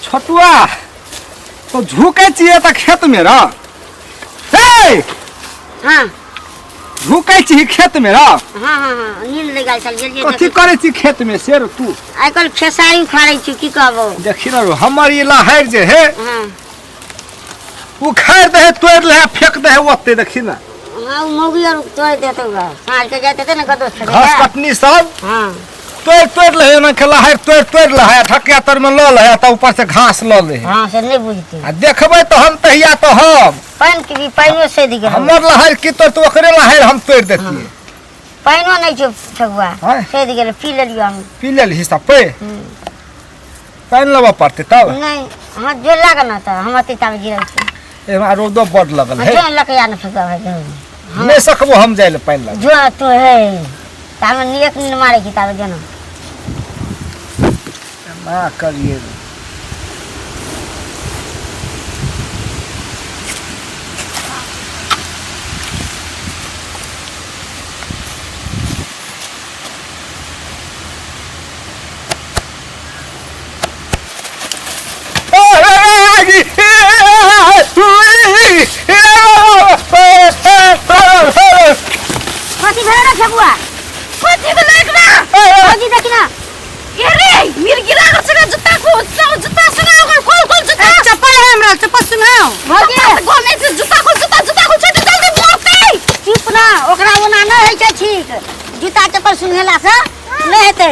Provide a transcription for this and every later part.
छोटुआ तो झुके चाहिए तो खेत में रह। हाँ झुके चाहिए खेत में रह। हाँ हाँ हाँ नींद लगा चल जल्दी कथी करे छी खेत में शेर तू आजकल खेसारी उखाड़े छी की कहबो देखी ना हमर ये लहर जे है हाँ उखाड़ दे तोड़ ले फेंक दे ओते देखी ना। हाँ मोगी और तोड़ देते होगा साँझ के जाते थे ना कदो घास कटनी सब हाँ तोड़ ले ना के लहर तोड़ ले ठकिया तर में ल ले त ऊपर से घास ल ले। हाँ से नहीं बुझती आ देखबे तो हम तहिया तो हम पानी की भी पानियो से दिखे हमर लहर की तो ओकरे लहर हम तोड़ देती पानियो नहीं छो ठगुआ से दिखे पी ले लियो हम पी ले हिसाब पे पानी लेबा पड़ते तब नहीं हां जो लागना था हम अतिता में गिरल छी एमा रोदो बड लगल है जो लके आने फेंका है नहीं सकबो हम जाय ले पानी लग जो तो है तामे नियत न मारे की तावे जनो ना करिए कथी भेल ठगुआ कथी भेल एकरा कथी देखना के रे मिर गिरा कर सका जूता को जूता सुना ओकर खोल जूता चप्पल है हमरा चप्पल सुनाओ भगे गोने से जूता को छोटे जल्दी बोलते चुप ना ओकरा ओना न है छै ठीक जूता चप्पल सुनहेला से नहीं हेते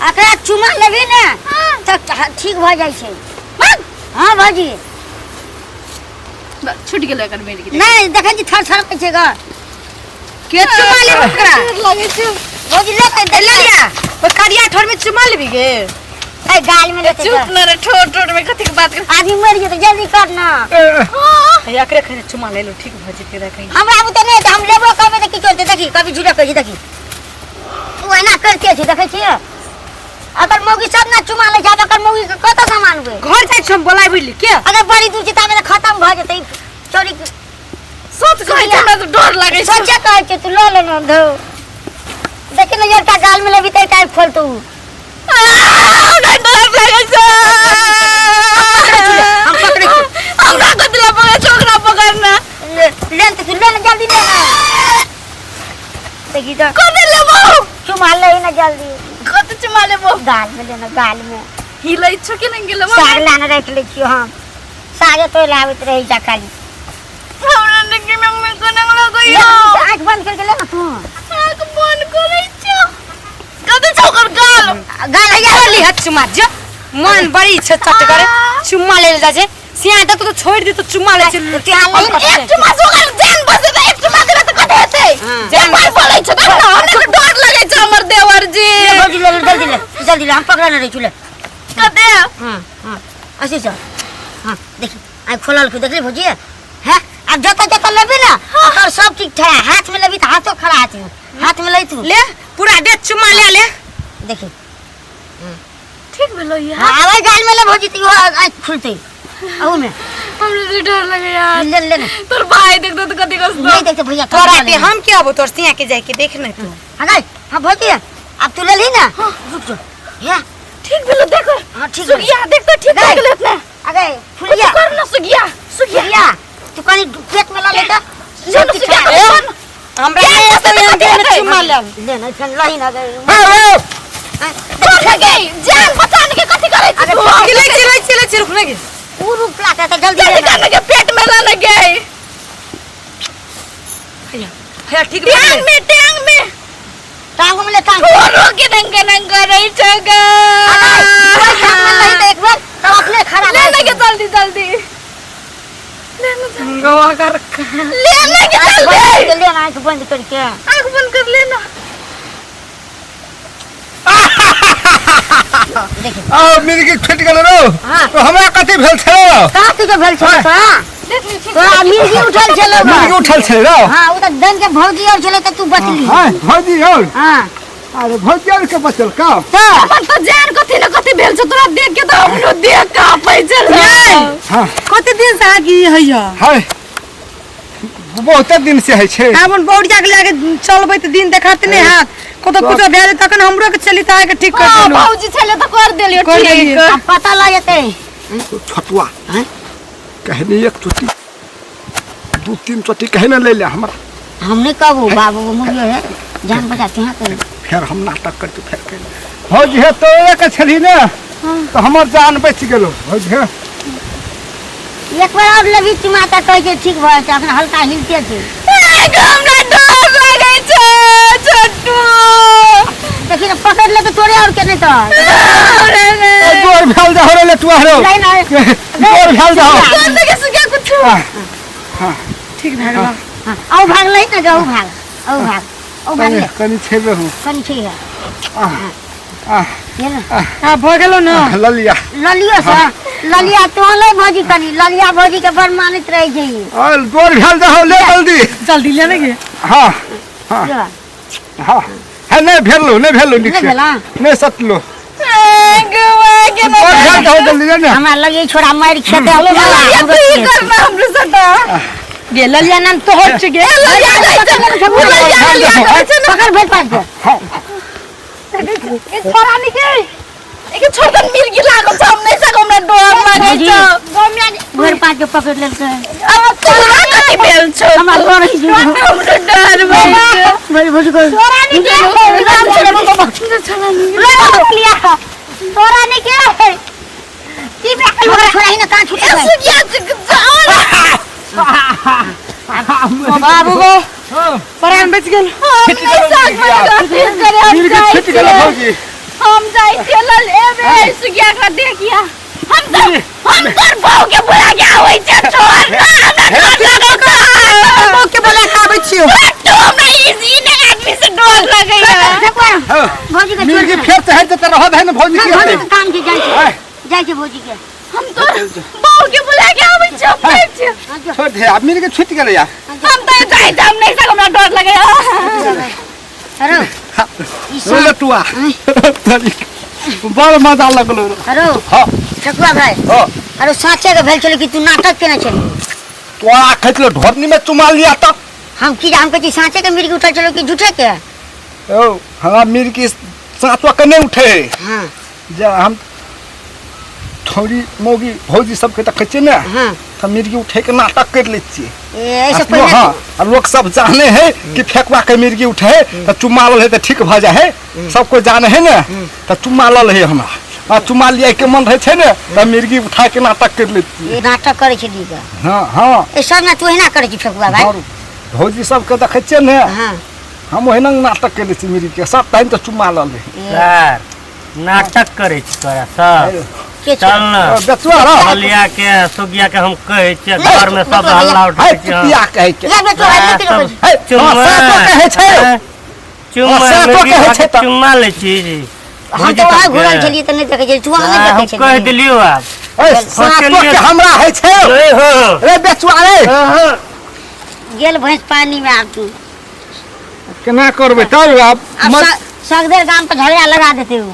एकरा चुमा लेबी ने त ठीक भ जाय छै हां भाजी छूट गेल एकर मेरी के नहीं देखे जी थर थर कहै छै ग के चुमा ले ओकरा लगे छै भौजी ले के ले लिया ओ करिया ठोर में चुमा लेबी गे ए गाल में लेते चुप न रे ठोर में कथि के बात कर आदमी मर गए तो जल्दी कर ना हां एकरे खने चुमा ले लो ठीक भ जेते रे कहीं हमरा बुते नहीं त हम लेबो कहबे त की चलते देखी कभी झूठा कहि देखी तू एना करते छी देखै छी अगर मौगी सब ना चुमा ले जाबे कर मौगी के कत सामान बे घर जाय छ हम बोलाइ बुझली के अगर बड़ी दूर चिता में खत्म भ जते चोरी सच कहै छ हमरा तो डर लागै छ सच्चा कहै छ तू ले ना धो देख न यार का गाल में लेबी त टाइप खोल तू हमरा डर लागै छ हम पकड़े हमरा को दिला पकड़ छोकरा पकड़ना ले तू ले ना जल्दी ले देखी तो कोने लेबो चुमा ले ना जल्दी कत चुमा लेबो गाल में लेना गाल में हिलै छ कि नहीं गेलबो साग लाना रख ले छियो हम सागे तो लावत रही जा खाली हमरा नके में कोने लगइयो आंख बंद करके ले ना तू आंख बंद करै छ कत छोकर गाल गाल है यार ली हाथ चुमा ज मन बड़ी छ चट करे चुमा ले जा जे सिया दे तो छोड़ दे तो चुमा ले छ एक चुमा सोगल जान बसे त एक चुमा दे त कते हेतै जान पर बोलै छ त हमरा के डर लागै छ हमर देवर जी जल्दी ले हम पकड़ ना रही चले कते हां हां ऐसे चल हां देखी आंख खोलल के देख ले भौजी है अब जता लेबी ना ओकर सब ठीक है हाथ में लेबी त हाथो खड़ा हाथ में ले तू ले पूरा दे चुमा ले देखी ठीक भेलो यार हां आवाज गाल में ले भौजी तू आंख खुलते औ में हमरा से डर लगे यार ले ना तोर भाई देख तो कथि कस नहीं देखते भैया तोरा पे हम के आबो तोर सिया के जाय के देख न तू हां हां भौजी अब तू ले ली ना रुक जा या ठीक भेलो देखो हां ठीक सुगिया देख तो ठीक हो गेल इतना अगे फुलिया कर ना सुगिया तू कनी पेट में ला ले त हमरा ऐसे में दे में चुमा ले ना छन लही ना चल गई जान पता नहीं कथि करे छ चिले रुक लगे ऊ रुक लाता त जल्दी करने के पेट में ला लगे भैया ठीक टांग में ले टांग छोरो के नंग रही छगा एक बार तब अपने खड़ा लेने के जल्दी लेना गवा कर लेने के जल्दी लेना आंख बंद करके आंख बंद कर लेना आ मेरी के छट गेल रो तो हमरा कथि भेल छ काती के भेल छ तो मिर्गी उठल छलो मिर्गी उठल छ रो हां उ त दन के भौजी और छले त तू बचली हां भौजी और हां अरे भौजी और के बचल का अपन तो जान कथि न कथि भेल छ तोरा देख के तो हमरो देख का पै चल हां कते दिन से आगी हैया हाय बहुते दिन से है छे अपन बौड़िया के लेके चलबै त दिन देखाते नहीं हाथ कतो कुछ भेल तखन हमरो के चली ताके ठीक कर देलो भौजी छले त कर देलियो कर ठीक देलियै। अब पता लग जेते छतुआ हैं? कहने एक चोटी 2-3 चोटी कहने ले ले हमरा हम नहीं कहबो बाबू मुझे है जान बचाते हैं तो फिर हम नाटक करके फिर कहले भौजी है तो एक छली ना तो हमर जान बच गेलो भौजी है एक बार और लगी चिमाता कह के ठीक भ जाते अखन हल्का हिलते छे हमरा डर लागे छे छोटू देखिन पकड़ ले तो तोरे और के नहीं तो जोर भेल जा रे तू हरो नहीं नहीं जोर भेल जा कर लगे सुगे कुछ ठीक भए गेल औ भाग ले ना जाओ भाग औ भाग ले कनी छेबे हूं कनी छै है ये ना हां भ गेलो न ललिया ललिया तो ले भौजी कनी ललिया भौजी के बड़ मानित रही छै और जोर भेल जा ले जल्दी जल्दी ले ने गे हां हां है नहीं भेलो नहीं नीचे भेला नहीं सतलो गवा के जोर भेल जा जल्दी ना हमरा लगे छोड़ा मार खेते करना हमरे सटा गे ललिया नाम तो होच गे पकड़ भेल पास के छोरा निके एके छोटन मिर्गी लागो छ हम नहीं सको हमरा डर लागे छ गोमिया घर पास के पकड़ लेल के अब छोरा कति भेल छ हमरा डर ही हमरा डर भाई भोज को छोरा निके राम छोरा लिया छोरा निके की में छोरा ही ना का छूटे बाबू गो परान बच गेल छूट गेल भौजी हम जाई चलल एबे सुगिया का देखिया हम तर बहु के बोला के आबै छै बाबू के बोला खाबै छियो तो हमरा इजी ने आदमी से डर लगै है भौजी के मिर्गी फेर से है तो रहत है ना भौजी भौजी के के काम के जाई छै भौजी के हम तो बहु के बोला के आबै छै छोड़ दे अब मिर्गी छूट गेल यार हम तो जाई हम नहीं सक हमरा डर लगै है अरे बोले तुआ बड़ मजा लगलो अरे हां ठकुआ भाई हां अरे साचे के भेल चले कि तू नाटक केना चली तोरा खतलो ढोरनी में चुमा लिया तो हम की हम कहती साचे के मिर्गी उठा चलो कि झूठे के ओ हमरा मिर्गी सातवा के नहीं उठे हां जे हम थोड़ी मोगी भौजी सबके त कहे ना हां त मिर्गी उठे के नाटक कर ले छी ऐसे पहले हां और लोग सब जाने है कि फेकवा के मिर्गी उठे त चुमा ले त ठीक भ जा है सब कोई जाने है ना त चुमा ले है हमरा आ चुमा लिया के मन रहे छै ना त मिर्गी उठा के नाटक कर ले छी ये नाटक करे छी दीगा हां हां ए सब ना तू ना करे छी फेकुआ भाई और भौजी सबके देखे छै ना हां हम ओहिना नाटक कर ले छी मिर्गी के सब टाइम त चुमा ले सर नाटक करे छी तोरा सब के चल न बेचुआ रह बलिया के सुगिया के हम कहे छियै घर में सब हल्ला है उठै छै पिया कहे के ले बेचो है किलो है सातो कहे छै चुम्मा सातो में कहे छै त चुम्मा ले छी हम तो वहां घुरल छलिए त नहीं देखे छी तू वहां नहीं हम देखे कह छी दिलियो आब सातो के हमरा है छै ए हो रे बेचुआ रे गेल भैंस पानी में आब तू केना करबै तब अब सगदेर गांव पे झगड़ा लगा देते हो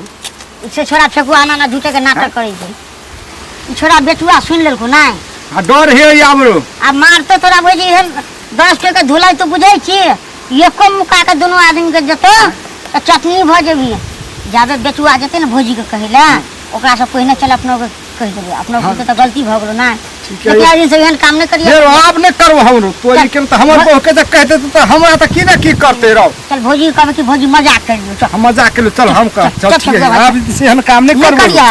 इससे छोरा फेकुआ ना झूठे के नाटक करे छै छोरा बेटुआ सुन लेलको ना आ डर हे आबरो अब मारतो तोरा बुझी है 10 टके धुलाई तो बुझै छी एको मुका के दोनों आदमी के जतो त चटनी भ जेबी जाबे बेटुआ जते न भौजी के कहिला ओकरा से पहिने चल अपनो के कहि देबे अपनो के त गलती भ गेलो ना कितना दिन से एहन काम नहीं करिए फिर आप नहीं करबो हमरो तो लेकिन त हमर बहू के त कहते त हमरा त की ना की करते रहो चल भौजी कहबे कि भौजी मजाक कर लियो चल हम मजाक के चल हम का चल चल, चल, अब एहन काम नहीं नहीं करबो करिया